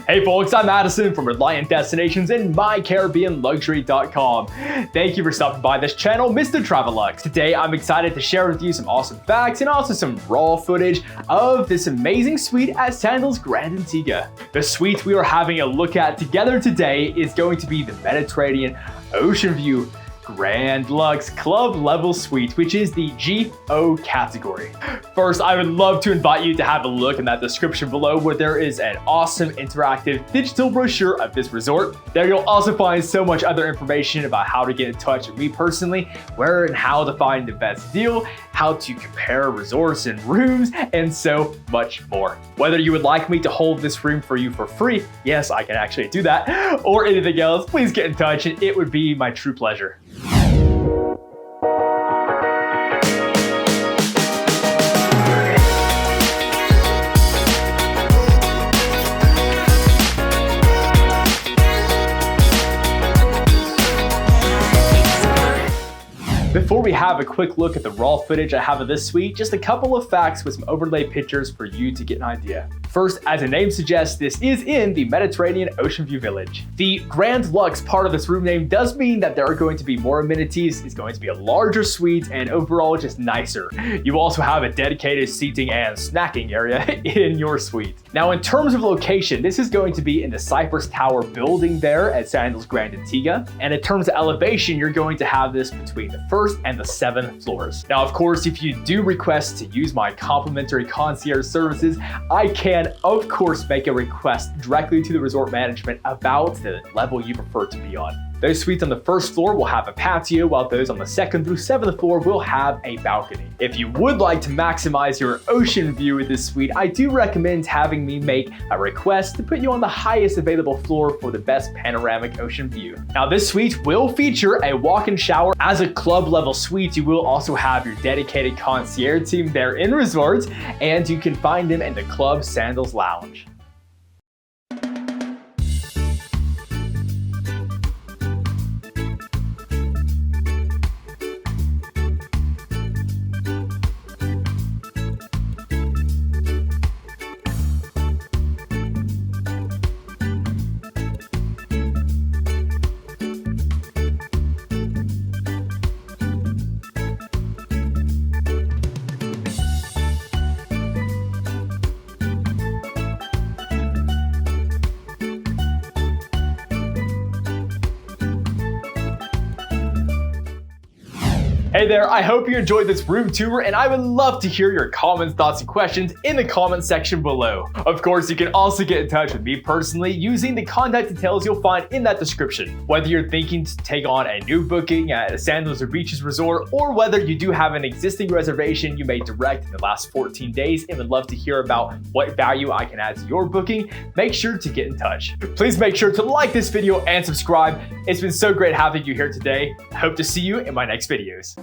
Hey folks, I'm Addison from Reliant Destinations and MyCaribbeanLuxury.com. Thank you for stopping by this channel, Mr. Travelux. Today, I'm excited to share with you some awesome facts and also some raw footage of this amazing suite at Sandals Grande Antigua. The suite we are having a look at together today is going to be the Mediterranean Oceanview Grande Luxe Club Level Suite, which is the GO category. First, I would love to invite you to have a look in that description below where there is an awesome interactive digital brochure of this resort. There you'll also find so much other information about how to get in touch with me personally, where and how to find the best deal, how to compare resorts and rooms, and so much more. Whether you would like me to hold this room for you for free, yes, I can actually do that, or anything else, please get in touch and it would be my true pleasure. Before we have a quick look at the raw footage I have of this suite, just a couple of facts with some overlay pictures for you to get an idea. First, as the name suggests, this is in the Mediterranean Oceanview Village. The Grande Luxe part of this room name does mean that there are going to be more amenities, it's going to be a larger suite, and overall just nicer. You also have a dedicated seating and snacking area in your suite. Now, in terms of location, this is going to be in the Cypress Tower building there at Sandals Grande Antigua. And in terms of elevation, you're going to have this between the first and the 7th floors. Now, of course, if you do request to use my complimentary concierge services, I can, of course, make a request directly to the resort management about the level you prefer to be on. Those suites on the 1st floor will have a patio, while those on the 2nd through 7th floor will have a balcony. If you would like to maximize your ocean view with this suite, I do recommend having me make a request to put you on the highest available floor for the best panoramic ocean view. Now, this suite will feature a walk-in shower. As a club level suite, you will also have your dedicated concierge team there in resort, and you can find them in the Club Sandals Lounge. Hey there, I hope you enjoyed this room tour and I would love to hear your comments, thoughts, and questions in the comment section below. Of course, you can also get in touch with me personally using the contact details you'll find in that description. Whether you're thinking to take on a new booking at a Sandals or Beaches Resort, or whether you do have an existing reservation you made direct in the last 14 days and would love to hear about what value I can add to your booking, make sure to get in touch. Please make sure to like this video and subscribe. It's been so great having you here today. I hope to see you in my next videos.